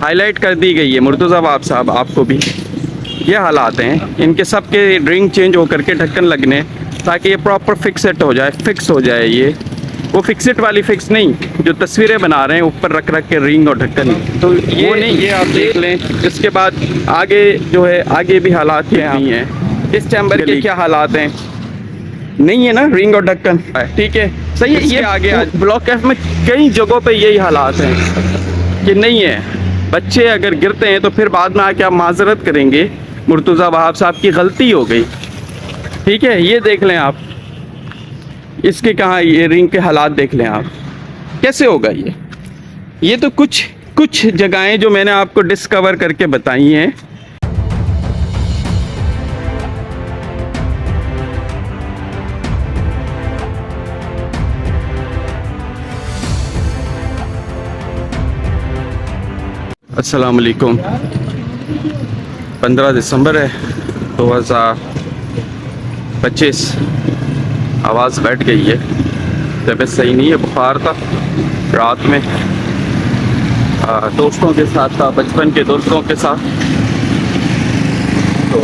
Highlight कर दी गई है। मुर्तज़ा वहाब साहब आपको भी ये हालात हैं इनके, सब के ड्रिंक चेंज हो करके ढक्कन लगने, ताकि ये प्रॉपर फिक्सेट हो जाए, फिक्स हो जाए। ये वो फिक्सेट वाली फिक्स नहीं जो तस्वीरें बना रहे हैं ऊपर रख रख के रिंग और ढक्कन, तो ये नहीं, ये आप देख लें। इसके बाद आगे जो है, आगे भी हालात नहीं हैं। इस चैम्बर के क्या हालात हैं, नहीं है ना रिंग और ढक्कन, ठीक है सही है। ये आगे ब्लॉक एफ में कई जगहों पे यही हालात हैं कि नहीं है। बच्चे अगर गिरते हैं तो फिर बाद में आके आप माजरत करेंगे, मुर्तज़ा वहाब साहब की गलती हो गई, ठीक है। ये देख लें आप, इसके कहाँ ये रिंग के हालात देख लें आप, कैसे होगा ये तो कुछ जगहें जो मैंने आपको डिस्कवर करके बताई हैं। अस्सलाम वालेकुम। 15 दिसंबर है 2025। आवाज़ बैठ गई है, तबीयत सही नहीं है, बुखार था रात में। दोस्तों के साथ था, बचपन के दोस्तों के साथ, तो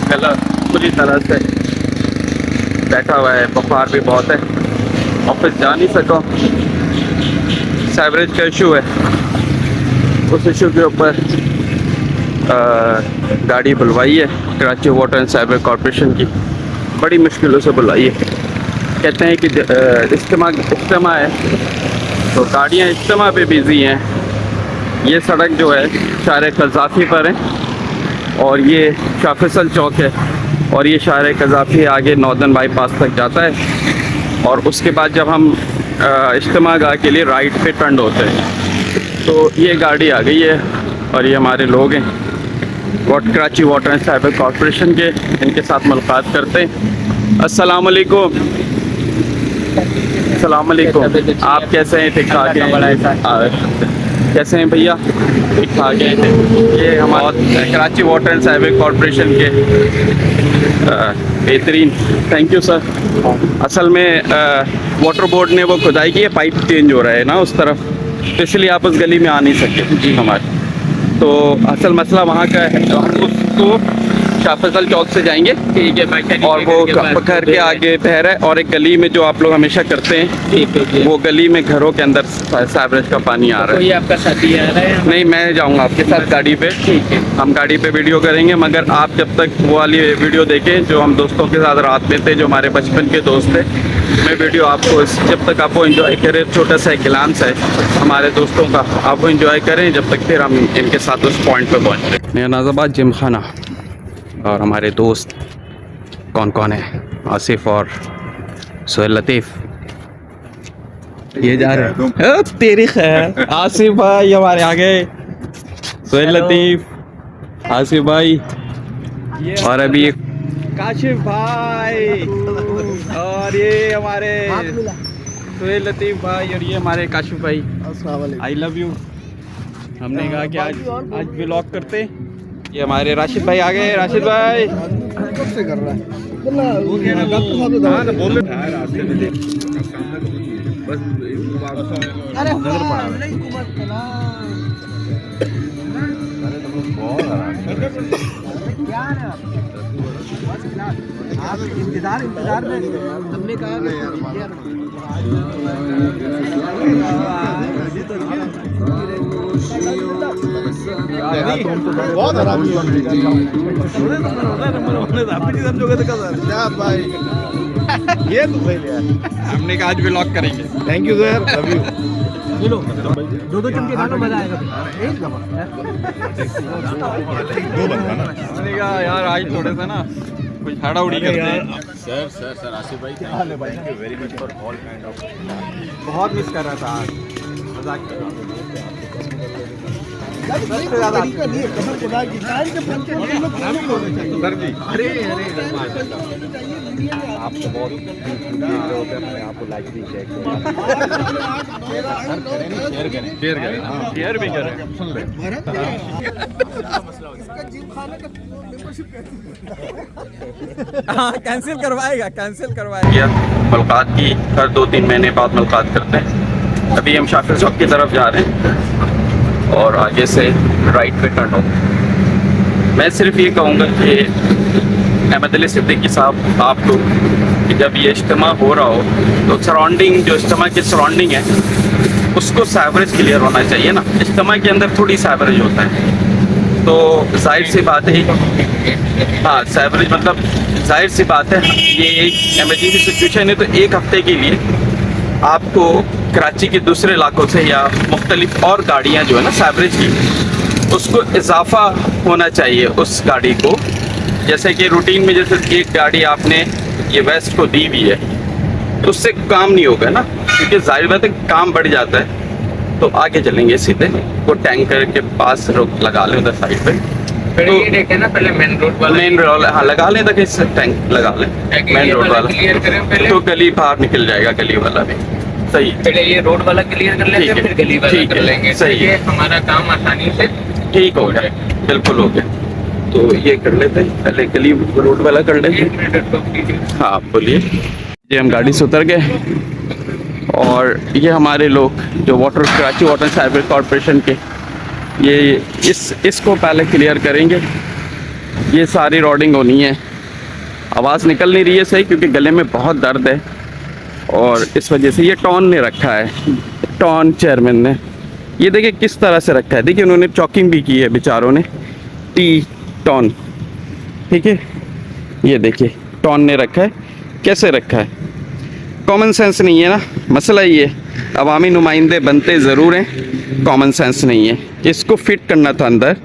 गला पूरी तरह से बैठा हुआ है, बुखार भी बहुत है। ऑफिस जा नहीं सका, सीवरेज का इशू है। उस इशू के ऊपर गाड़ी बुलवाई है Karachi water and cyber corporation की, बड़ी मुश्किलों से बुलाई है। कहते हैं कि इज्तिमा है, तो गाड़ियाँ इज्तिमा पे बिज़ी हैं। ये सड़क जो है शार क़ज़ाफ़ी पर है, और ये शाह फैसल चौक है, और ये शार क़ज़ाफ़ी आगे नॉर्दर्न बाईपास तक जाता है। और उसके बाद जब हम इज्तिमा गाह के लिए राइट पे टर्न होते हैं, तो ये गाड़ी आ गई है, और ये हमारे लोग हैं Karachi water and cyber corporation के, इनके साथ मुलाकात करते हैं। अस्सलाम वालेकुम। अस्सलाम वालेकुम। आप कैसे हैं? ठीक ठाक हैं? कैसे हैं भैया? ठीक ठाक हैं। ये हमारे Karachi water and cyber corporation के बेहतरीन, थैंक यू सर। असल में वाटर बोर्ड ने वो खुदाई की है, पाइप चेंज हो रहा है ना उस तरफ, तो इसलिए आप उस गली में आ नहीं सके जी हमारे। तो असल मसला वहाँ का है, हम उसको शाह फैसल चौक से जाएंगे, ठीक है, और वो घर के आगे बहर है, और एक गली में जो आप लोग हमेशा करते हैं, वो गली में घरों के अंदर सीवरेज का पानी आ रहा है। आपका साथी आ रहा है? नहीं, मैं जाऊंगा आपके साथ गाड़ी पे, ठीक है। हम गाड़ी पे वीडियो करेंगे, मगर आप जब तक वो वाली वीडियो देखें जो हम दोस्तों के साथ रात में थे, जो हमारे बचपन के दोस्त थे, मैं वीडियो आपको जब तक आप वो इन्जॉय करें, छोटा सा एक ग्लांस है हमारे दोस्तों का, आप वो इन्जॉय करें जब तक, फिर हम इनके साथ उस पॉइंट पे पहुँचते हैं। नाज़ाबाद जिम खाना, और हमारे दोस्त कौन कौन है, आसिफ और सोहेल लतीफ़, ये जा रहे हैं। तेरी खैर, आसिफ भाई हमारे आगे, सोहेल लतीफ़, आसिफ भाई, और अभी एक काशिफ भाई, और ये हमारे सोहेल लतीफ़ भाई, और ये हमारे काशिफ भाई। I love you. हमने कहा कि आज व्लॉग करते। ये हमारे राशिद भाई आ गए। राशिद भाई कब से कर रहा है? वो कह रहा डॉक्टर साहब तो बोल रहे हैं रास्ते में देख, बस अरे नजर पड़ा नहीं कुमार कला, अरे तुम बहुत क्या है आप इंतजार में, हमने कहा बहुत आराम ये तो हमने कहा आज व्लॉग करेंगे। Thank you sir, love you. दो चमके खाना मजा आएगा। मैंने कहा यार आज थोड़े सा ना कुछ हाड़ा उड़ी करते हैं। सर आसिफ भाई, thank you very much for all kind of, बहुत मिस कर रहा था आज, मजाक कर रहा था। सर जी, अरे आप तो बहुत आपको लाइक भी शेयर करें, शेयर भी करें, सुन ले। कैंसिल करवाएगा। मुलाकात की हर 2-3 महीने बाद मुलाकात करते हैं। अभी हम शाफिर चौक की तरफ जा रहे हैं, और आगे से राइट पे टर्न हो। मैं सिर्फ ये कहूँगा कि अहमद अली सिद्दीकी साहब आपको कि जब ये इज्तिमा हो रहा हो तो सराउंडिंग, जो इज्तिमा की सराउंडिंग है उसको साइवरेज क्लियर होना चाहिए ना। इज्तिमा के अंदर थोड़ी साइवरेज होता है, तो जाहिर सी बात है, हाँ साइवरेज मतलब जाहिर सी बात है ये एक इमरजेंसी सिचुएशन है, तो एक हफ्ते के लिए आपको कराची के दूसरे इलाकों से या मुख्तलिफ और गाड़ियाँ जो है ना साइवरेज की, उसको इजाफा होना चाहिए उस गाड़ी को। जैसे कि रूटीन में जैसे एक गाड़ी आपने ये वेस्ट को दी हुई है तो उससे काम नहीं होगा ना, क्योंकि जाहिर बात है काम बढ़ जाता है। तो आगे चलेंगे सीधे, वो टैंकर के पास रोक लगा लें उधर साइड पे। तो ये देखें ना, पहले मेन रोड वाला, हाँ लगा लें, तक इस टैंक लगा लें मेन रोड वाला, क्लियर करें पहले, तो गली बाहर निकल जाएगा, गली वाला भी सही। पहले ये रोड वाला क्लियर कर लेते हैं, फिर गली वाला कर लेंगे, सही है, हमारा काम आसानी से ठीक हो गया, बिल्कुल हो गया। तो ये कर लेते हैं, पहले गली रोड वाला कर लेते हैं। हाँ बोलिए। ये हम गाड़ी से उतर गए और ये हमारे लोग जो कराची वाटर सर्विस कॉरपोरेशन के, ये इसको पहले क्लियर करेंगे। ये सारी रोडिंग होनी है, आवाज़ निकल नहीं रही है सही क्योंकि गले में बहुत दर्द है और इस वजह से ये टॉन ने रखा है, टॉन चेयरमैन ने। ये देखिए किस तरह से रखा है, देखिए उन्होंने चॉकिंग भी की है बेचारों ने, टी टॉन, ठीक है। ये देखिए टॉन ने रखा है, कैसे रखा है, कॉमन सेंस नहीं है ना, मसला ये अवामी नुमाइंदे बनते ज़रूर हैं, कॉमन सेंस नहीं है। इसको फिट करना था अंदर,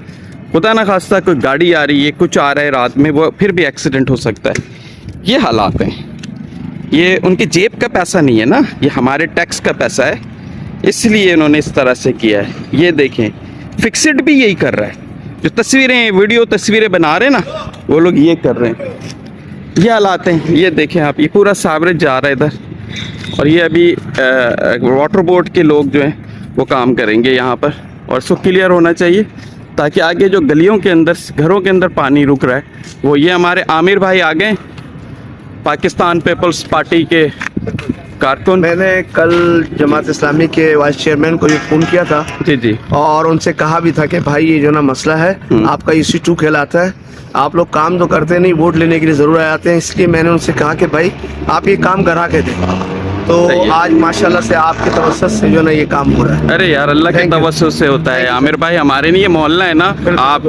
खुदा ना खास्ता कोई गाड़ी आ रही है, कुछ आ रहा है रात में, वो फिर भी एक्सीडेंट हो सकता है। ये हालात हैं, ये उनकी जेब का पैसा नहीं है ना, ये हमारे टैक्स का पैसा है, इसलिए इन्होंने इस तरह से किया है। ये देखें फिक्सिड भी यही कर रहा है, जो वीडियो तस्वीरें बना रहे हैं ना वो लोग ये कर रहे हैं। ये हालात हैं, ये देखें आप, ये पूरा सावरेज जा रहा है इधर, और ये अभी वाटर बोर्ड के लोग जो हैं वो काम करेंगे यहाँ पर, और इसको क्लियर होना चाहिए ताकि आगे जो गलियों के अंदर, घरों के अंदर पानी रुक रहा है वो, ये हमारे आमिर भाई आ गए, पाकिस्तान पीपल्स पार्टी के कारकुन। मैंने कल जमात इस्लामी के वाइस चेयरमैन को ये फ़ोन किया था जी जी, और उनसे कहा भी था कि भाई ये जो ना मसला है आपका EC2 कहलाता है, आप लोग काम तो करते नहीं, वोट लेने के लिए ज़रूर आते हैं, इसलिए मैंने उनसे कहा कि भाई आप ये काम करा के दें। तो आज माशाल्लाह से आपके तवज्जुह से जो ना ये काम हो रहा है। अरे यार अल्लाह के तवज्जुह से होता है आमिर भाई, हमारे नहीं ये मोहल्ला है ना, आप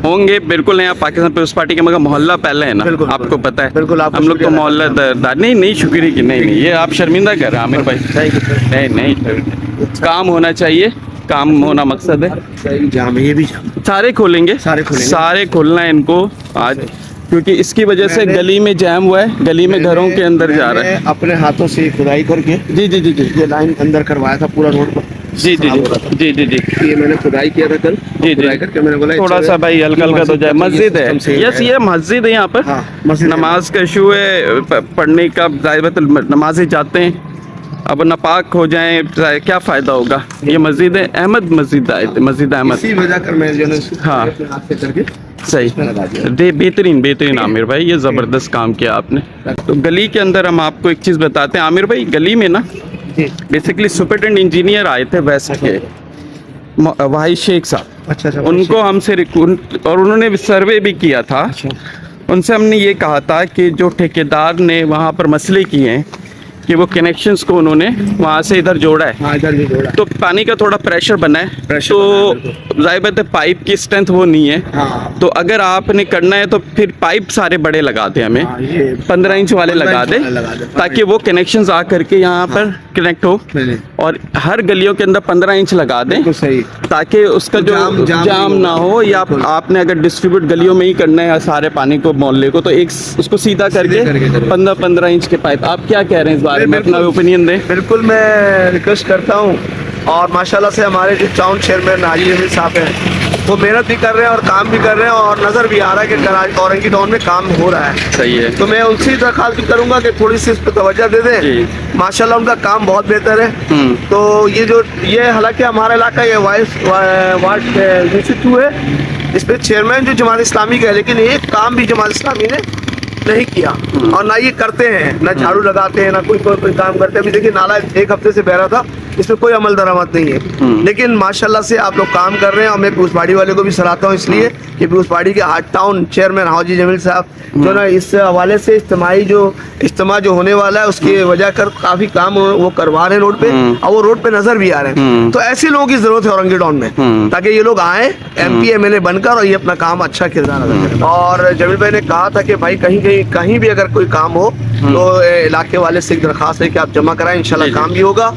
होंगे बिल्कुल नहीं, आप पाकिस्तान पीपल्स पार्टी के, मगर मोहल्ला पहले है ना, आपको पता है, बिल्कुल हम लोग तो मोहल्ला नहीं शुक्रिया की नहीं, ये आप शर्मिंदा कर रहे हैं आमिर भाई, नहीं काम होना चाहिए, काम होना मकसद है। जाम ये भी सारे खोलेंगे, सारे खोलना है इनको आज, क्योंकि इसकी वजह से गली में जैम हुआ है, गली में घरों के अंदर जा रहा है। अपने हाथों से खुदाई करके जी जी जी जी, ये लाइन अंदर करवाया था पूरा रोड पर। जी जी जी जी जी, ये मैंने खुदाई किया था कल, जी जी करके मैंने बोला थोड़ा सा भाई हल्का हल्का तो जाए। मस्जिद है, यस ये मस्जिद है यहाँ पर, नमाज का इशू है, पढ़ने का नमाज़ें जाते हैं, अब नापाक हो जाएं क्या फ़ायदा होगा। ये मस्जिद है, अहमद मस्जिद आए थे, मस्जिद अहमद, इसी वजह कर मैं जो है हाँ हाथ से करके सही, बेहतरीन आमिर भाई, ये ज़बरदस्त काम किया आपने। तो गली के अंदर हम आपको एक चीज़ बताते हैं आमिर भाई, गली में ना बेसिकली सुपरिटेंडेंट इंजीनियर आए थे वेस्ट के, वाहिद शेख साहब, अच्छा उनको हमसे और उन्होंने सर्वे भी किया था। उनसे हमने ये कहा था कि जो ठेकेदार ने वहाँ पर मसले किए हैं कि वो कनेक्शंस को उन्होंने वहाँ से इधर जोड़ा है, हाँ, इधर भी जोड़ा, तो पानी का थोड़ा प्रेशर बना है, तो जाहिर बात है पाइप की स्ट्रेंथ वो नहीं है। हाँ। तो अगर आपने करना है तो फिर पाइप सारे बड़े लगा दें, हमें 15 इंच वाले लगा दें, ताकि वो कनेक्शंस आ करके यहाँ पर कनेक्ट हो, और हर गलियों के अंदर 15 इंच लगा दें, ताकि उसका जो जाम ना हो, या आपने अगर डिस्ट्रीब्यूट गलियों में ही करना है सारे पानी को, मोहल्ले को, तो एक उसको सीधा करके 15 इंच के पाइप। आप क्या कह रहे हैं इस बारे में, अपना ओपिनियन दें। बिल्कुल मैं रिक्वेस्ट करता हूँ, और माशाल्लाह से हमारे जो टाउन चेयरमैन नाजी अमीर साहब हैं वो मेहनत भी कर रहे हैं और काम भी कर रहे हैं, और नज़र भी आ रहा है कि कराची औरंगी टाउन में काम हो रहा है। सही है, तो मैं उनसे दरख्वास्त भी करूँगा कि थोड़ी सी इस पर तवज्जो दे दें, माशाल्लाह उनका काम बहुत बेहतर है। तो ये हालांकि हमारा इलाका ये वार्ड EC2 है, इस पर चेयरमैन जो जमात इस्लामी का है, लेकिन एक काम भी जमात इस्लामी ने नहीं किया, और ना ये करते हैं, ना झाड़ू लगाते हैं, ना कोई काम करते हैं। अभी देखिए नाला एक हफ्ते से बह रहा था, इसमें कोई अमल दरामद नहीं है। लेकिन माशाल्लाह से आप लोग काम कर रहे हैं और मैं पीयूषपाड़ी वाले को भी सराहता हूँ, इसलिए कि पीयूषपाड़ी के हाट टाउन चेयरमैन हाजी जमील साहब जो ना इस हवाले से इज्तिमा जो होने वाला है उसकी वजह कर काफी काम वो करवा रहे हैं रोड पे, और वो रोड पे नजर भी आ रहे हैं। तो ऐसे लोगों की जरूरत है औरंगी टाउन में, ताकि ये लोग आए MP MLA बनकर और ये अपना काम अच्छा किरदार अदा करें। और जमील भाई ने कहा था कि भाई कहीं भी अगर कोई काम हो तो इलाके वाले से एक दरखास्त है कि आप जमा कराएं, इंशाल्लाह काम भी होगा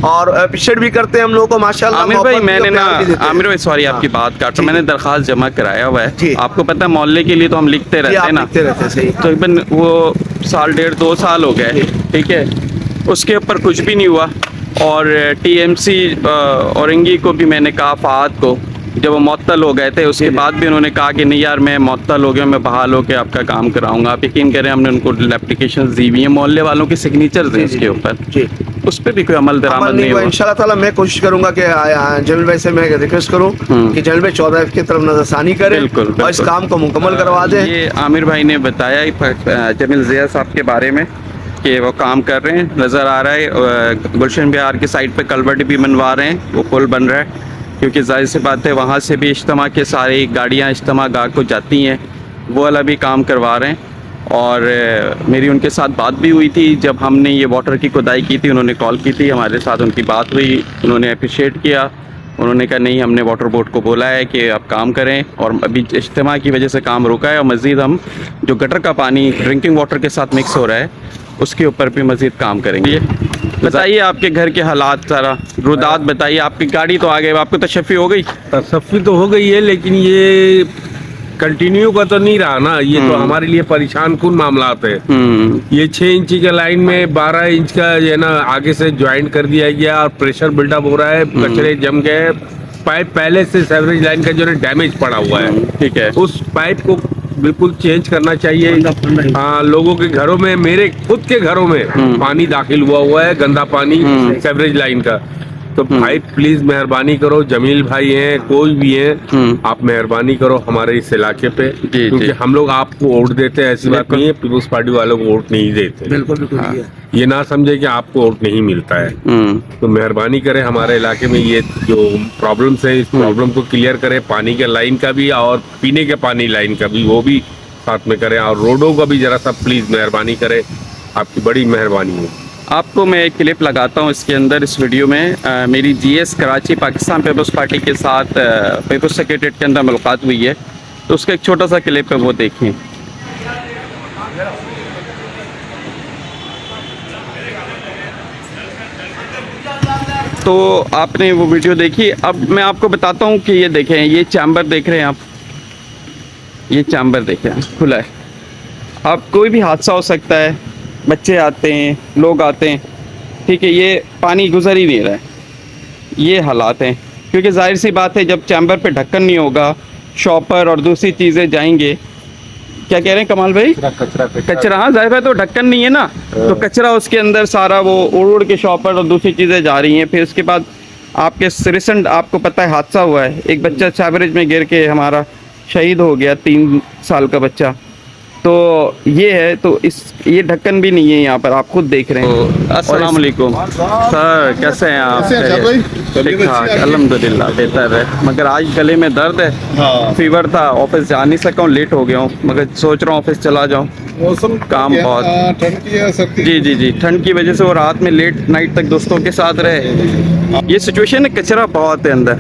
और अप्रिशिएट भी करते हैं हम लोगों को माशाल्लाह। आमिर भाई मैंने ना आमिर भाई सॉरी आपकी बात काट रहा हूं, मैंने दरखास्त जमा कराया हुआ है। आपको पता है मोहल्ले के लिए तो हम लिखते रहते हैं ना, तकरीबन वो 1.5 डेढ़ 2 साल हो गए, ठीक है, उसके ऊपर कुछ भी नहीं हुआ। और TMC औरंगी को भी मैंने कहा, फहाद को, जब वो मुअत्तल हो गए थे उसके बाद भी उन्होंने कहा कि नहीं यार मैं मुअत्तल हो गया, मैं बहाल होकर आपका काम कराऊंगा। आप यकीन करें हमने उनको एप्लीकेशन दी हुई है, मोहल्ले वालों की सिग्नेचर्स हैं उसके ऊपर, उस पर भी कोई अमल दरामद नहीं हुआ। इंशाल्लाह ताला मैं कोशिश करूंगा कि जमील भाई से मैं रिक्वेस्ट करूं कि जमील भाई 14 की तरफ नजरसानी करें और इस काम को मुकम्मल करवा दें। ये आमिर भाई ने बताया जमील ज़िया साहब के बारे में कि वो काम कर रहे हैं, नज़र आ रहा है। गुलशन बिहार की साइड पे कल्वर्ट भी बनवा रहे हैं, वो पुल बन रहा है, क्योंकि जाहिर सी बात है वहाँ से भी इज्तिमा के सारी गाड़ियाँ इज्तिमा गाह को जाती हैं, वो वाला भी काम करवा रहे हैं। और मेरी उनके साथ बात भी हुई थी जब हमने ये वाटर की खुदाई की थी, उन्होंने कॉल की थी, हमारे साथ उनकी बात हुई, उन्होंने अप्रिशिएट किया, उन्होंने कहा नहीं हमने वाटर बोर्ड को बोला है कि आप काम करें, और अभी इज्तिमा की वजह से काम रुका है और मज़ीद हम जो गटर का पानी ड्रिंकिंग वाटर के साथ मिक्स हो रहा है उसके ऊपर भी मज़ीद काम करेंगे। बताइए आपके घर के हालात, सारा रुदात बताइए। आपकी गाड़ी तो आ गई, आपको तशफ़ी हो गई? तशफ़ी तो हो गई है, लेकिन ये कंटिन्यू का तो नहीं रहा ना, ये तो हमारे लिए परेशान कुन मामलात है। ये 6 इंच का लाइन में 12 इंच का ये ना आगे से ज्वाइंट कर दिया गया और प्रेशर बिल्डअप हो रहा है, कचरे जम गए। पाइप पहले से सीवरेज लाइन का जो है डैमेज पड़ा हुआ है, ठीक है, उस पाइप को बिल्कुल चेंज करना चाहिए। हाँ, लोगों के घरों में, मेरे खुद के घरों में पानी दाखिल हुआ है, गंदा पानी सीवरेज लाइन का। तो भाई प्लीज मेहरबानी करो, जमील भाई हैं, कोई भी हैं, आप मेहरबानी करो हमारे इस इलाके पे, क्योंकि हम लोग आपको वोट देते हैं, ऐसी बात नहीं है पीपुल्स पार्टी वालों को वोट नहीं देते। बिल्कुल ये ना समझे कि आपको वोट नहीं मिलता है। तो मेहरबानी करें हमारे इलाके में ये जो प्रॉब्लम्स है, इस प्रॉब्लम को क्लियर करें, पानी के लाइन का भी और पीने के पानी लाइन का भी, वो भी साथ में करें, और रोडों का भी जरा सा प्लीज मेहरबानी करें, आपकी बड़ी मेहरबानी है। आपको मैं एक क्लिप लगाता हूँ इसके अंदर, इस वीडियो में मेरी GS कराची पाकिस्तान पीपल्स पार्टी के साथ पीपल्स सेक्रेटरीट के अंदर मुलाकात हुई है, तो उसका एक छोटा सा क्लिप है, वो देखें। तो आपने वो वीडियो देखी, अब मैं आपको बताता हूँ कि ये देखें, ये चैम्बर देख रहे हैं आप, ये चैम्बर देखें खुला है। अब कोई भी हादसा हो सकता है, बच्चे आते हैं, लोग आते हैं, ठीक है, ये पानी गुजर ही नहीं रहा है, ये हालात हैं। क्योंकि जाहिर सी बात है जब चैम्बर पे ढक्कन नहीं होगा, शॉपर और दूसरी चीज़ें जाएंगे, क्या कह रहे हैं कमाल भाई? कचरा, हाँ जाहिर है, तो ढक्कन नहीं है ना, तो कचरा उसके अंदर सारा वो उड़ के शॉपर और दूसरी चीज़ें जा रही हैं। फिर उसके बाद आपके रिसेंट आपको पता है हादसा हुआ है, एक बच्चा सीवरेज में गिर के हमारा शहीद हो गया, 3 साल का बच्चा। तो ये है, तो ये ढक्कन भी नहीं है यहाँ पर, आप खुद देख रहे हैं। अस्सलाम वालेकुम सर, कैसे हैं आप? ठीक ठाक, अल्हम्दुलिल्लाह बेहतर है, मगर आज गले में दर्द है, फीवर था, ऑफिस जा नहीं सका हूँ, लेट हो गया हूँ, मगर सोच रहा हूँ ऑफिस चला जाऊँ, मौसम काम बहुत ठंड की है, सर्दी जी, ठंड की वजह से वो रात में लेट नाइट तक दोस्तों के साथ रहे। ये सिचुएशन है, कचरा बहुत है अंदर,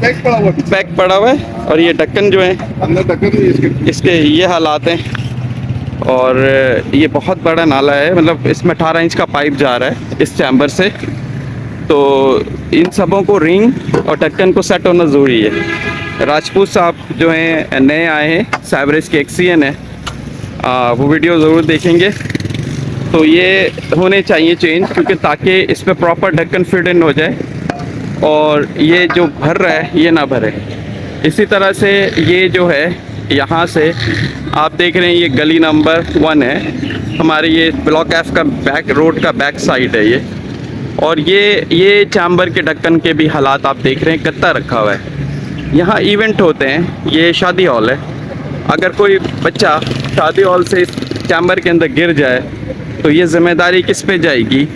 पैक पड़ा हुआ है, और ये ढक्कन जो है अंदर ढक्कन इसके ये हालात हैं। और ये बहुत बड़ा नाला है, मतलब इसमें 18 इंच का पाइप जा रहा है इस चैम्बर से, तो इन सबों को रिंग और ढक्कन को सेट होना ज़रूरी है। राजपूत साहब जो हैं नए आए हैं, सीवरेज के एक्सीएन है, वो वीडियो ज़रूर देखेंगे। तो ये होने चाहिए चेंज, क्योंकि ताकि इस पर प्रॉपर ढक्कन फिट इन हो जाए और ये जो भर रहा है ये ना भरे। इसी तरह से ये जो है यहाँ से आप देख रहे हैं, ये गली नंबर 1 है हमारे, ये ब्लॉक F का बैक रोड का बैक साइड है ये, और ये चैम्बर के ढक्कन के भी हालात आप देख रहे हैं, गत्ता रखा हुआ है। यहाँ इवेंट होते हैं, ये शादी हॉल है, अगर कोई बच्चा शादी हॉल से इस चैम्बर के अंदर गिर जाए तो ये जिम्मेदारी किस पे जाएगी?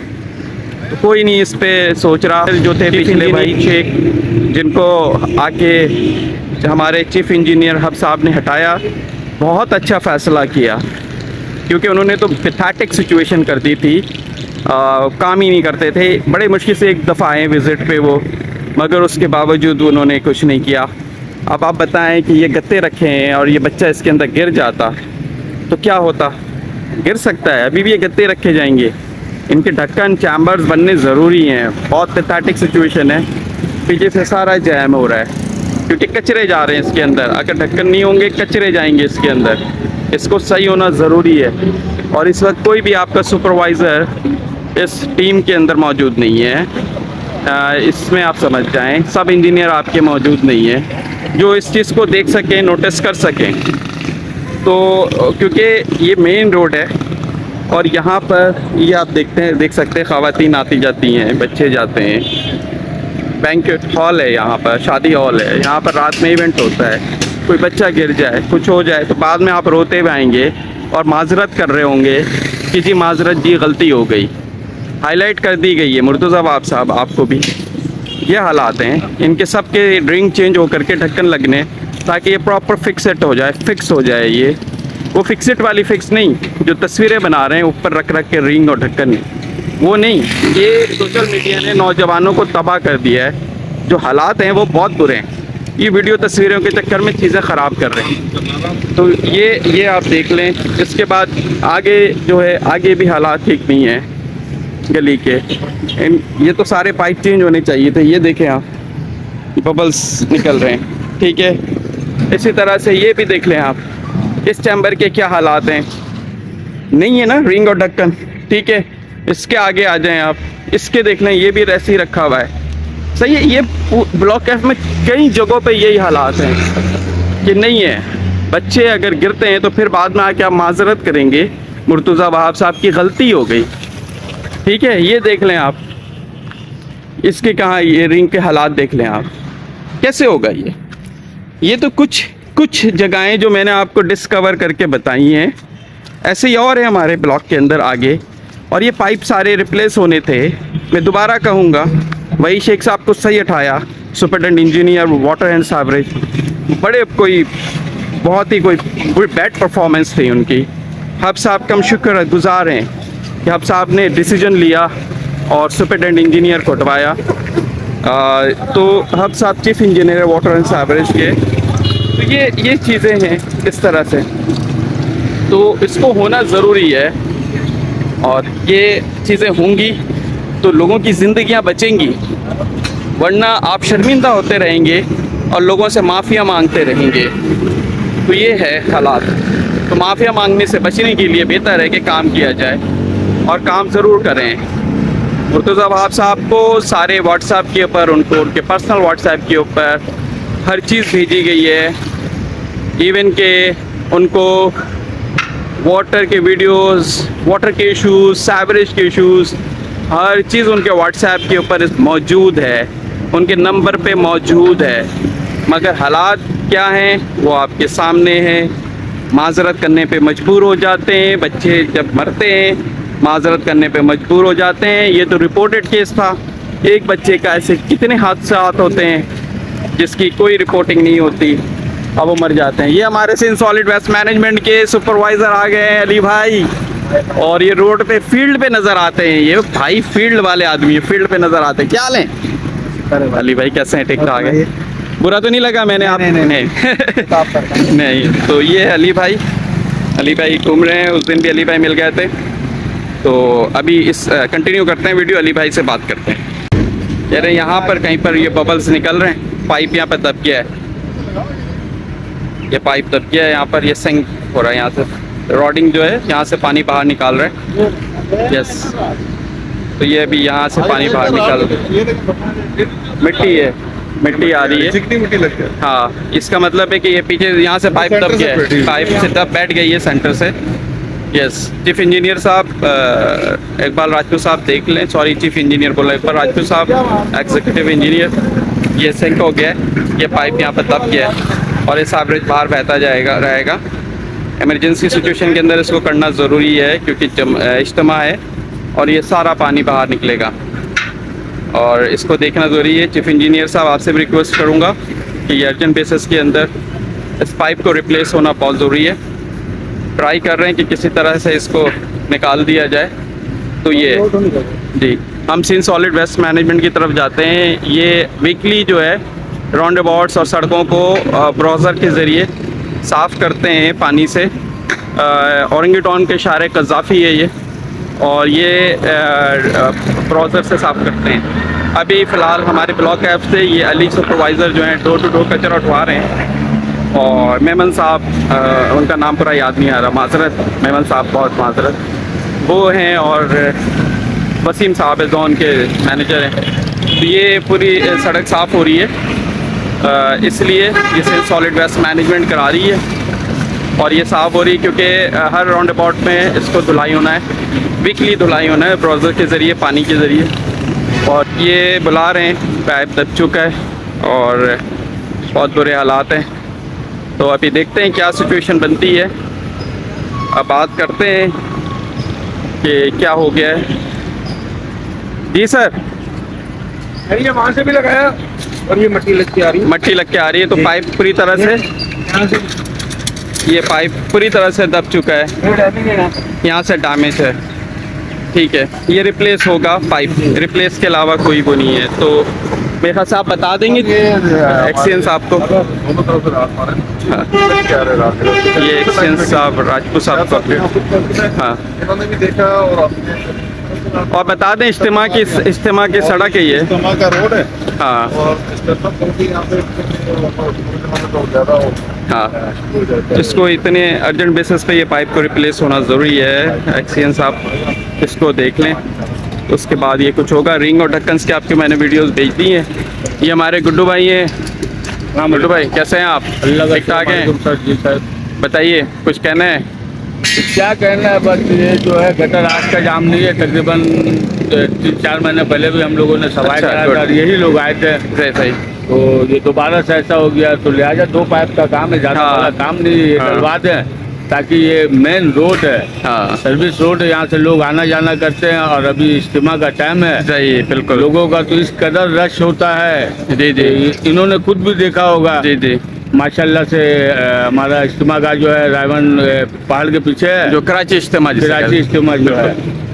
तो कोई नहीं इस पे सोच रहा। जो थे पिछले भाई शेख, जिनको आके हमारे चीफ इंजीनियर हब साहब ने हटाया, बहुत अच्छा फ़ैसला किया, क्योंकि उन्होंने तो पैथेटिक सिचुएशन कर दी थी। काम ही नहीं करते थे, बड़े मुश्किल से एक दफ़ा आए विज़िट पे वो, मगर उसके बावजूद उन्होंने कुछ नहीं किया। अब आप बताएं कि ये गत्ते रखे हैं और ये बच्चा इसके अंदर गिर जाता तो क्या होता? गिर सकता है, अभी भी ये गत्ते रखे जाएंगे। इनके ढक्कन चैम्बर्स बनने ज़रूरी हैं। बहुत पैथेटिक सिचुएशन है, पीछे से सारा जैम हो रहा है क्योंकि कचरे जा रहे हैं इसके अंदर। अगर ढक्कन नहीं होंगे कचरे जाएंगे इसके अंदर, इसको सही होना ज़रूरी है। और इस वक्त कोई भी आपका सुपरवाइज़र इस टीम के अंदर मौजूद नहीं है। इसमें आप समझ जाएं, सब इंजीनियर आपके मौजूद नहीं है जो इस चीज़ को देख सकें, नोटिस कर सकें। तो क्योंकि ये मेन रोड है और यहाँ पर ये आप देख सकते हैं ख़वातीन आती जाती हैं, बच्चे जाते हैं। बैंक्वेट हॉल है यहाँ पर, शादी हॉल है यहाँ पर, रात में इवेंट होता है। कोई बच्चा गिर जाए, कुछ हो जाए तो बाद में आप रोते हुए आएंगे और माजरत कर रहे होंगे कि जी माजरत जी गलती हो गई। हाईलाइट कर दी गई है मुर्तज़ा बाब साहब, आपको भी ये हालात हैं। इनके सब के ड्रिंक चेंज हो करके ढक्कन लगने, ताकि ये प्रॉपर फिक्सेट हो जाए, फिक्स हो जाए। ये वो फिक्सेट वाली फिक्स नहीं जो तस्वीरें बना रहे हैं ऊपर रख रख के रिंग और ढक्कन, वो नहीं। ये सोशल मीडिया ने नौजवानों को तबाह कर दिया है। जो हालात हैं वो बहुत बुरे हैं। ये वीडियो तस्वीरों के चक्कर में चीज़ें ख़राब कर रहे हैं। तो ये आप देख लें। इसके बाद आगे जो है, आगे भी हालात ठीक नहीं हैं गली के। ये तो सारे पाइप चेंज होने चाहिए थे। ये देखें आप, बबल्स निकल रहे हैं, ठीक है। इसी तरह से ये भी देख लें आप, इस चैम्बर के क्या हालात हैं। नहीं है ना रिंग और ढक्कन, ठीक है। इसके आगे आ जाएं आप, इसके देख लें, ये भी ऐसे ही रखा हुआ है। सही है। ये ब्लॉक कैफ में कई जगहों पे यही हालात हैं कि नहीं है। बच्चे अगर गिरते हैं तो फिर बाद में आके आप माजरत करेंगे, मुर्तज़ा वहाब साहब की गलती हो गई, ठीक है। ये देख लें आप, इसके कहाँ ये रिंग के हालात देख लें आप, कैसे होगा ये तो कुछ जगहें जो मैंने आपको डिस्कवर करके बताई हैं। ऐसे ही और है हमारे ब्लॉक के अंदर आगे। और ये पाइप सारे रिप्लेस होने थे। मैं दोबारा कहूँगा, वही शेख साहब को सही उठाया, सुपरिटेंडेंट इंजीनियर वाटर एंड सावरेज, बड़े बहुत ही बैड परफॉर्मेंस थी उनकी। हब साहब का हम शुक्रगुजार हैं कि हब साहब ने डिसीजन लिया और सुपरिटेंडेंट इंजीनियर को हटवाया। तो हब साहब चीफ इंजीनियर वाटर एंड सावरेज के। तो ये चीज़ें हैं इस तरह से, तो इसको होना ज़रूरी है। और ये चीज़ें होंगी तो लोगों की ज़िंदगियां बचेंगी, वरना आप शर्मिंदा होते रहेंगे और लोगों से माफ़िया मांगते रहेंगे। तो ये है हालात। तो माफ़िया मांगने से बचने के लिए बेहतर है कि काम किया जाए और काम ज़रूर करें। मुर्तज़ा वहाब साहब को सारे व्हाट्सएप के ऊपर, उनके पर्सनल व्हाट्सएप के ऊपर हर चीज़ भेजी गई है। इवन के उनको वाटर के वीडियोस, वाटर के इश्यूज़, सावरेज के इश्यूज़, हर चीज़ उनके व्हाट्सएप के ऊपर मौजूद है, उनके नंबर पे मौजूद है। मगर हालात क्या हैं वो आपके सामने हैं। माजरत करने पे मजबूर हो जाते हैं। बच्चे जब मरते हैं माजरत करने पे मजबूर हो जाते हैं। ये तो रिपोर्टेड केस था। एक बच्चे का ऐसे कितने हादसात होते हैं जिसकी कोई रिपोर्टिंग नहीं होती, अब वो मर जाते हैं। ये हमारे से सॉलिड वेस्ट मैनेजमेंट के सुपरवाइज़र आ गए हैं, अली भाई। और ये रोड पे फील्ड पे नज़र आते हैं। ये भाई फील्ड वाले आदमी फील्ड पे नज़र आते हैं। क्या लें अली भाई, कैसे हैं? ठीक ठाक है? बुरा तो नहीं लगा मैंने आप? नहीं नहीं। तो ये अली भाई घूम रहे हैं। उस दिन भी अली भाई मिल गए थे। तो अभी इस कंटिन्यू करते हैं वीडियो, अली भाई से बात करते हैं। यार यहाँ पर कहीं पर ये बबल्स निकल रहे हैं, पाइप यहाँ पर दब गया है। ये पाइप दब गया है यहाँ पर, ये सिंक हो रहा है यहाँ से, रॉडिंग जो है यहाँ से पानी बाहर निकाल रहा है। यस, तो ये अभी यहाँ से पानी बाहर निकाल, मिट्टी है, मिट्टी आ रही है, चिकनी मिट्टी लगती है। हाँ, इसका मतलब है कि ये पीछे यहाँ से पाइप दब गया है, पाइप से दब बैठ गई है सेंटर से। यस, चीफ इंजीनियर साहब इकबाल राजपूत साहब देख लें, सॉरी चीफ इंजीनियर बोला, इकबाल राजपूत साहब एग्जीक्यूटिव इंजीनियर। ये सिंक हो गया है, ये पाइप यहाँ पर दब गया है और ये सावरेज बाहर बहता रहेगा। इमरजेंसी सिचुएशन के अंदर इसको करना ज़रूरी है क्योंकि इज्तिमा है और ये सारा पानी बाहर निकलेगा। और इसको देखना ज़रूरी है। चीफ इंजीनियर साहब आपसे भी रिक्वेस्ट करूँगा कि ये अर्जेंट बेसिस के अंदर इस पाइप को रिप्लेस होना बहुत ज़रूरी है। ट्राई कर रहे हैं कि किसी तरह से इसको निकाल दिया जाए। तो ये जी, हम सीन सॉलिड वेस्ट मैनेजमेंट की तरफ जाते हैं। ये वीकली जो है राउंड अबाउट्स और सड़कों को ब्राउज़र के ज़रिए साफ़ करते हैं पानी से। औरंगुटान के शारे कज़ाफ़ी है ये, और ये ब्राउज़र से साफ़ करते हैं। अभी फ़िलहाल हमारे ब्लॉक ऐप से ये अली सुपरवाइज़र जो हैं डोर टू डोर कचरा उठवा रहे हैं। और मेमन साहब, उनका नाम पूरा याद नहीं आ रहा, माजरत, मेमन साहब बहुत माजरत, वो हैं। और वसीम साहब जोन के मैनेजर हैं। तो ये पूरी सड़क साफ़ हो रही है, इसलिए ये सॉलिड वेस्ट मैनेजमेंट करा रही है। और ये साफ़ हो रही है क्योंकि हर राउंड अबाउट में इसको धुलाई होना है, वीकली धुलाई होना है ब्राउज़र के ज़रिए, पानी के ज़रिए। और ये बुला रहे हैं, पाइप दब चुका है और बहुत बुरे हालात हैं। तो अभी देखते हैं क्या सिचुएशन बनती है। अब बात करते हैं कि क्या हो गया है। जी सर, ये वहाँ से भी लगाया और ये मट्टी लग के आ रही है। मट्टी लग के आ रही है, तो पाइप पूरी तरह से, यहाँ से ये पाइप पूरी तरह से दब चुका है, यहाँ से डैमेज है। ठीक है, ये रिप्लेस होगा पाइप, रिप्लेस के अलावा कोई वो नहीं है। तो मेरे ख्याल से आप बता देंगे एक्सचेंज साहब को। दोनों तरफ से रात मारे। हाँ, क्या रहे रात ये एक्सचेंज साहब राजपूत साहब को। हाँ, इन्होंने भी देखा और आपने और बता दें इज्तिमा की सड़क है ये। इस्तेमाल का रोड है हाँ और यहाँ पे ज़्यादा हाँ, इसको इतने अर्जेंट बेसिस पे ये पाइप को रिप्लेस होना ज़रूरी है। एक्सचेंज साहब इसको देख लें, उसके बाद ये कुछ होगा। रिंग और ढक्कन के आपके मैंने वीडियोस भेज दी हैं। ये हमारे गुड्डू भाई हैं। हाँ गुड्डू भाई, कैसे हैं आप? ठीक ठाक हैं? बताइए, कुछ कहना है? क्या कहना है, बस ये जो है गटर आज का जाम नहीं है, तकरीबन 3-4 महीने पहले भी हम लोगों ने सफाई अच्छा, कराया था, यही लोग आए थे। सही। तो ये दोबारा से ऐसा हो गया, तो लिहाजा 2 पाइप का काम है, ज़्यादा हाँ। बड़ा काम नहीं है, हाँ। डलवा दें ताकि ये मेन रोड है, हाँ सर्विस रोड है, यहाँ से लोग आना जाना करते हैं। और अभी इज्तिमा का टाइम है, सही, बिल्कुल। लोगों का तो इस कदर रश होता है। जी जी इन्होंने खुद भी देखा होगा। जी जी, माशाल्लाह से हमारा इज्तिमा का जो है रायवन पहाड़ के पीछे है, जो कराची इज्तिमा जिसे कराची कहते हैं। इज्तिमा जो है।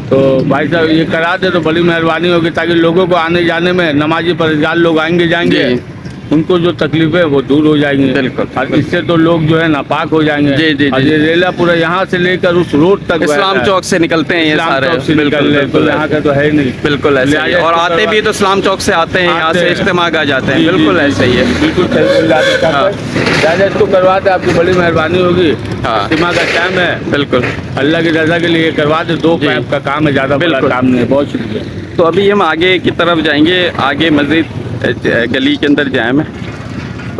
तो भाई साहब ये करा दे तो बड़ी मेहरबानी होगी, ताकि लोगों को आने जाने में, नमाजी परहेज़गार लोग आएंगे जाएंगे, जी। उनको जो तकलीफें वो दूर हो जाएंगी। बिल्कुल। और इससे तो लोग जो है नापाक हो जाएंगे। जी, जी, और जी। ये रेला पूरा यहाँ से लेकर उस रोड तक इस्लाम चौक से निकलते हैं ये इस्लाम सारे। चौक से बिल्कुल निकल रहे, तो बिल्कुल यहाँ का तो है ही नहीं। बिल्कुल ऐसे ही है। लिहाजा और इसको आते करवा- भी तो इस्लाम चौक से आते हैं, यहाँ आते से हैं। इज्तिमा का जाते हैं। जी, जी, बिल्कुल जी, ऐसे ही है। बिल्कुल सही बोल रहे हैं। हाँ। लिहाजा इसको करवा दे, आपकी बड़ी मेहरबानी होगी। हाँ। इज्तिमा का टाइम है, बिल्कुल। अल्लाह की रजा के लिए करवा दे। 2 जी। पाइप का काम है, ज़्यादा बड़ा बिल्कुल। काम नहीं है। बहुत शुक्रिया। तो अभी हम आगे की तरफ जाएंगे, आगे मस्जिद गली के अंदर जाए में,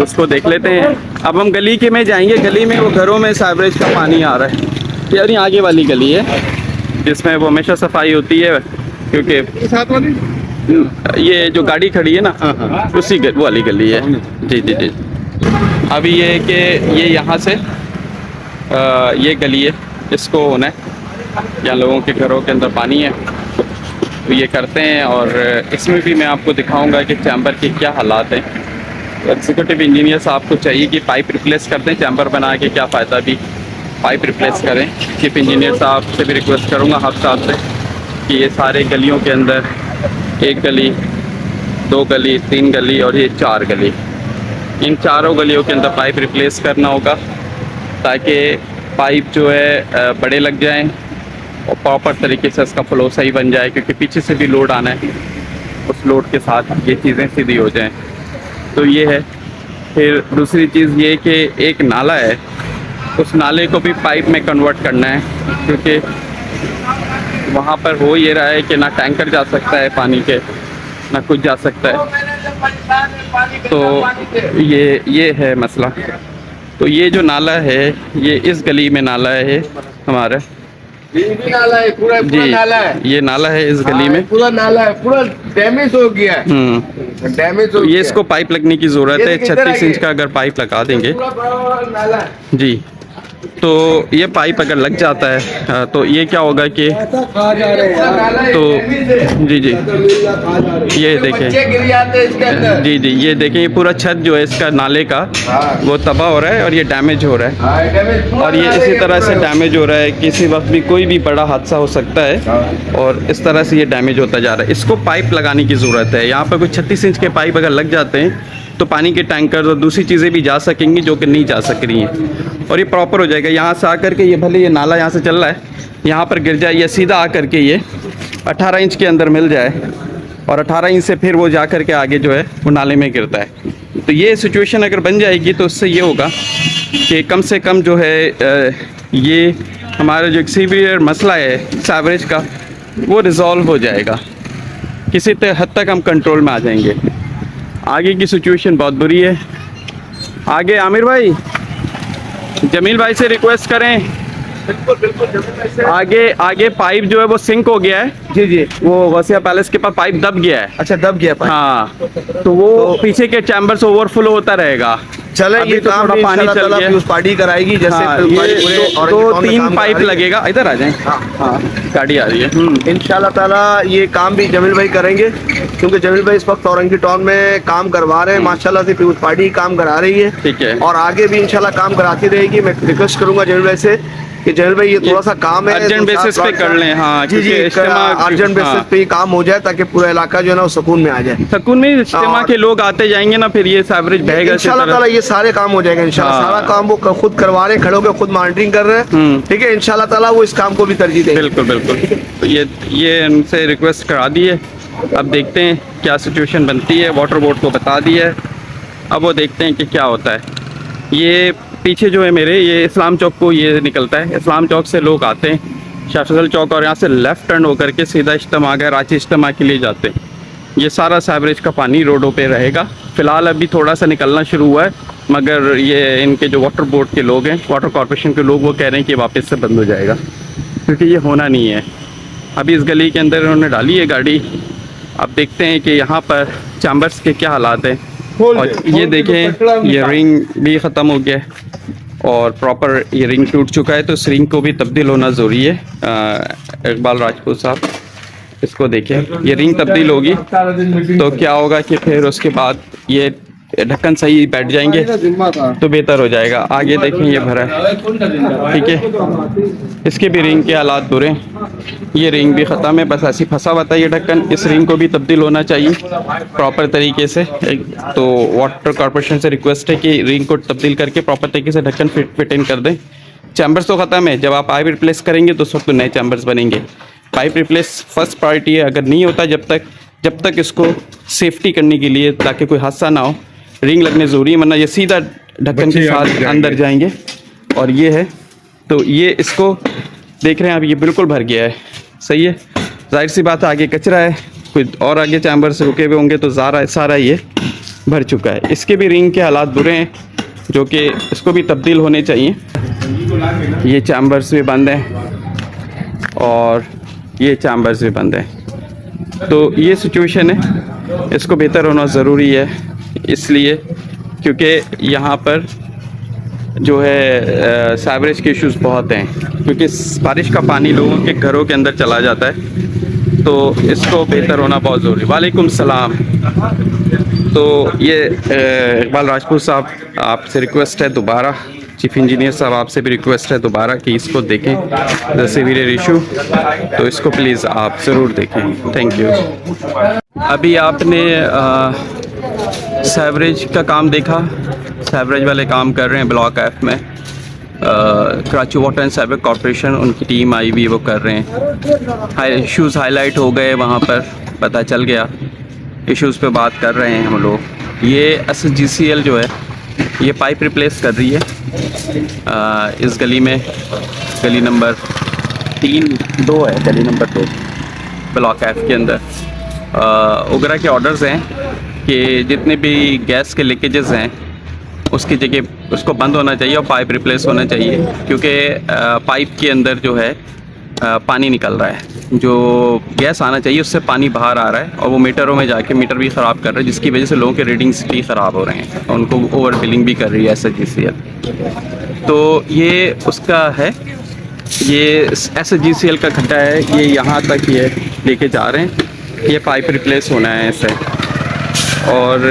उसको देख लेते हैं। अब हम गली के में जाएंगे। गली में वो घरों में साइवरेज का पानी आ रहा है। यार ये आगे वाली गली है जिसमें वो हमेशा सफाई होती है, क्योंकि साथ वाली ये जो गाड़ी खड़ी है ना, उसी वो वाली गली है। जी जी जी। अभी ये है कि ये यहाँ से ये गली है, इसको होना है, यहाँ लोगों के घरों के अंदर पानी है, तो ये करते हैं। और इसमें भी मैं आपको दिखाऊंगा कि चैम्बर के क्या हालात हैं। एग्जीक्यूटिव इंजीनियर साहब को चाहिए कि पाइप रिप्लेस कर दें, चैम्बर बना के क्या फ़ायदा, भी पाइप रिप्लेस करें। चीफ इंजीनियर साहब से भी रिक्वेस्ट करूँगा आप साहब से कि ये सारे गलियों के अंदर, 1 गली, 2 गली, 3 गली और ये 4 गली, इन चारों गलियों के अंदर पाइप रिप्लेस करना होगा, ताकि पाइप जो है बड़े लग जाएं और प्रॉपर तरीके से इसका फ्लो सही बन जाए, क्योंकि पीछे से भी लोड आना है, उस लोड के साथ ये चीज़ें सीधी हो जाएं। तो ये है। फिर दूसरी चीज़ ये कि एक नाला है, उस नाले को भी पाइप में कन्वर्ट करना है, क्योंकि वहाँ पर हो ये रहा है कि ना टैंकर जा सकता है पानी के, ना कुछ जा सकता है। तो ये है मसला। तो ये जो नाला है, ये इस गली में नाला है हमारा। ये भी नाला है, पूरा जी, नाला है। ये नाला है इस गली में। पूरा नाला है, पूरा डैमेज हो गया है। डैमेज हो तो ये गया इसको पाइप लगने की ज़रूरत ये है। देखिए, इधर 36 इंच आइए। का अगर पाइप लगा देंगे। पूरा नाला है। जी, तो ये पाइप अगर लग जाता है तो ये क्या होगा कि तो जी जी ये देखें जी जी ये देखें ये पूरा छत जो है इसका नाले का वो तबाह हो रहा है और ये डैमेज हो रहा है और ये इसी तरह से डैमेज हो रहा है। किसी वक्त भी कोई भी बड़ा हादसा हो सकता है और इस तरह से ये डैमेज होता जा रहा है। इसको पाइप लगाने की ज़रूरत है। यहाँ पर कोई 36 इंच के पाइप अगर लग जाते हैं तो पानी के टैंकर और दूसरी चीज़ें भी जा सकेंगी जो कि नहीं जा सक रही हैं और ये प्रॉपर हो जाएगा। यहाँ से आकर के ये भले ये नाला यहाँ से चल रहा है यहाँ पर गिर जाए या सीधा आकर के ये 18 इंच के अंदर मिल जाए और 18 इंच से फिर वो जा कर के आगे जो है वो नाले में गिरता है। तो ये सिचुएशन अगर बन जाएगी तो उससे ये होगा कि कम से कम जो है ये हमारा जो एक सीवियर मसला है सीवरेज का वो रिज़ॉल्व हो जाएगा। किसी हद तक हम कंट्रोल में आ जाएंगे। आगे की सिचुएशन बहुत बुरी है। आगे आमिर भाई जमील भाई से रिक्वेस्ट करें आगे पाइप जो है वो सिंक हो गया है। जी जी वो वसिया पैलेस के पास पाइप दब गया है। अच्छा दब गया पाइप। हाँ तो वो पीछे के चैम्बर से ओवरफ्लो होता रहेगा। चले अभी ये तो काम थोड़ा पानी चल गया। फ्यूज पार्टी कराएगी जैसे हाँ, फ्यूज पार्टी ये पूरे दो ऑरेंज तीन टाउन में पाइप काम करा रही है। लगेगा। इधर आ जाएं। हाँ गाड़ी आ रही है। इंशाल्लाह ताला ये काम भी जमील भाई करेंगे क्योंकि जमील भाई इस वक्त औरंगी टाउन में काम करवा रहे हैं। माशाल्लाह से फ्यूज पार्टी काम करा रही है। ठीक है। और आगे भी इंशाल्लाह काम कराती रहेगी। मैं रिक्वेस्ट करूंगा जमील भाई से कि जमील भाई ये थोड़ा सा काम है अर्जेंट बेसिस पे कर लें। हाँ जी जी अर्जेंट बेसिस पे काम हो जाए ताकि पूरा इलाका जो है ना वो सुकून में आ जाए। सुकून में इज्तिमा के लोग आते जाएंगे ना फिर ये एवरेज बहेगा। इंशाल्लाह ताला ये सारे काम हो जाएगा। इंशाल्लाह सारा काम वो खुद करवा रहे हैं, खड़े होकर खुद मॉनिटरिंग कर रहे हैं। ठीक है इंशाल्लाह ताला वो इस काम को भी तरजीह देंगे। बिल्कुल बिल्कुल। तो ये उनसे रिक्वेस्ट करा दी है। अब देखते हैं क्या सिचुएशन बनती है। वाटर बोर्ड को बता दिया है। अब वो देखते हैं कि क्या होता है। ये पीछे जो है मेरे ये इस्लाम चौक को ये निकलता है। इस्लाम चौक से लोग आते हैं शाह फजल चौक और यहाँ से लेफ़्ट टर्न होकर के सीधा इज्तिमा गए रांची इज्तिमा के लिए जाते हैं। ये सारा सीवरेज का पानी रोडों पे रहेगा। फ़िलहाल अभी थोड़ा सा निकलना शुरू हुआ है मगर ये इनके जो वाटर बोर्ड के लोग हैं वाटर कॉरपोरेशन के लोग वो कह रहे हैं कि वापस से बंद हो जाएगा क्योंकि ये होना नहीं है। अभी इस गली के अंदर इन्होंने डाली है गाड़ी। अब देखते हैं कि यहाँ पर चैम्बर्स के क्या हालात हैं। और ये देखें ये रिंग भी ख़त्म हो गया है और प्रॉपर ये रिंग टूट चुका है तो इस रिंग को भी तब्दील होना ज़रूरी है। इकबाल राजपूत साहब इसको देखें ये रिंग तब्दील होगी तो क्या होगा कि फिर उसके बाद ये ढक्कन सही बैठ जाएंगे तो बेहतर हो जाएगा। आगे देखें ये भरा है। ठीक है इसके भी रिंग के हालात बुरे हैं। ये रिंग भी ख़त्म है बस ऐसी फंसा हुआ था ये ढक्कन। इस रिंग को भी तब्दील होना चाहिए प्रॉपर तरीके से। तो वाटर कॉरपोरेशन से रिक्वेस्ट है कि रिंग को तब्दील करके प्रॉपर तरीके से ढक्कन फिट इन कर दें। चैम्बर्स तो ख़त्म है। जब आप पाइप रिप्लेस करेंगे तो उस वक्त नए चैम्बर्स बनेंगे। पाइप रिप्लेस फर्स्ट प्रायोरिटी है। अगर नहीं होता जब तक इसको सेफ्टी करने के लिए ताकि कोई हादसा ना हो रिंग लगने ज़रूरी है वरना ये सीधा ढक्कन के साथ अंदर जाएंगे। और ये है तो ये इसको देख रहे हैं आप ये बिल्कुल भर गया है। सही है जाहिर सी बात है आगे कचरा है कोई और आगे चैम्बर से रुके हुए होंगे तो सारा ये भर चुका है। इसके भी रिंग के हालात बुरे हैं जो कि इसको भी तब्दील होने चाहिए। ये चैम्बर्स भी बंद हैं और ये चैम्बर्स भी बंद हैं। तो ये सिचुएशन है इसको बेहतर होना ज़रूरी है इसलिए क्योंकि यहाँ पर जो है सीवरेज के इश्यूज़ बहुत हैं क्योंकि बारिश का पानी लोगों के घरों के अंदर चला जाता है तो इसको बेहतर होना बहुत ज़रूरी है। वालेकुम सलाम। तो ये इकबाल राजपूत साहब आपसे रिक्वेस्ट है दोबारा चीफ इंजीनियर साहब आपसे भी रिक्वेस्ट है दोबारा कि इसको देखें द सीवियर इशू तो इसको प्लीज़ आप ज़रूर देखें। Thank you. अभी आपने सीवरेज का काम देखा। सीवरेज वाले काम कर रहे हैं ब्लॉक एफ में। Karachi water and sewerage corporation उनकी टीम आई हुई वो कर रहे हैं। इश्यूज़ हाईलाइट हो गए वहाँ पर पता चल गया। इश्यूज़ पे बात कर रहे हैं हम लोग। ये SGCL जो है ये पाइप रिप्लेस कर रही है इस गली में। गली नंबर 2 है गली नंबर 2 ब्लॉक एफ के अंदर। उगरा के ऑर्डर्स हैं कि जितने भी गैस के लीकेजेस हैं उसकी जगह उसको बंद होना चाहिए और पाइप रिप्लेस होना चाहिए क्योंकि पाइप के अंदर जो है पानी निकल रहा है, जो गैस आना चाहिए उससे पानी बाहर आ रहा है और वो मीटरों में जाके मीटर भी ख़राब कर रहा है, जिसकी वजह से लोगों के रीडिंग्स भी ख़राब हो रहे हैं और उनको ओवर बिलिंग भी कर रही है SHGCL। तो ये उसका है, ये SHGCL का खड्डा है, ये यहाँ तक ये लेके जा रहे हैं, ये पाइप रिप्लेस होना है ऐसे, और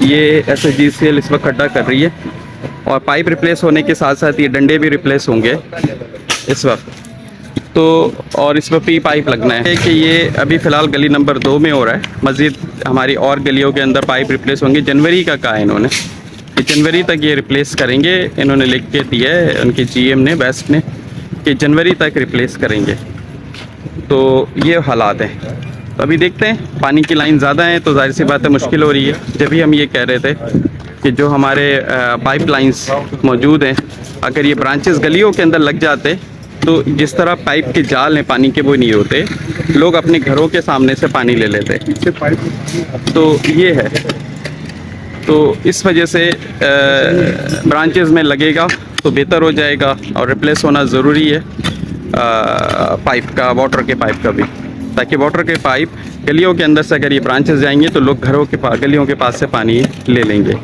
ये SHGCL इस वक्त खड्डा कर रही है और पाइप रिप्लेस होने के साथ साथ ये डंडे भी रिप्लेस होंगे इस वक्त। तो और इस पर पी पाइप लगना है कि ये अभी फ़िलहाल गली नंबर 2 में हो रहा है, मज़ीद हमारी और गलियों के अंदर पाइप रिप्लेस होंगे। जनवरी का कहा है इन्होंने कि जनवरी तक ये रिप्लेस करेंगे, इन्होंने लिख के दिया है उनके GM ने, बेस्ट ने, कि जनवरी तक रिप्लेस करेंगे। तो ये हालात हैं। तो अभी देखते हैं, पानी की लाइन ज़्यादा है तो जाहिर सी बात है मुश्किल हो रही है। जब भी हम ये कह रहे थे कि जो हमारे पाइप लाइन्स मौजूद हैं, अगर ये ब्रांचेस गलियों के अंदर लग जाते तो जिस तरह पाइप के जाल हैं पानी के वो नहीं होते, लोग अपने घरों के सामने से पानी ले लेते। तो ये है, तो इस वजह से ब्रांचेस में लगेगा तो बेहतर हो जाएगा और रिप्लेस होना ज़रूरी है पाइप का, वाटर के पाइप का भी, ताकि वाटर के पाइप गलियों के अंदर से अगर ये ब्रांचेस जाएंगे तो लोग घरों के पास, गलियों के पास से पानी ले लेंगे।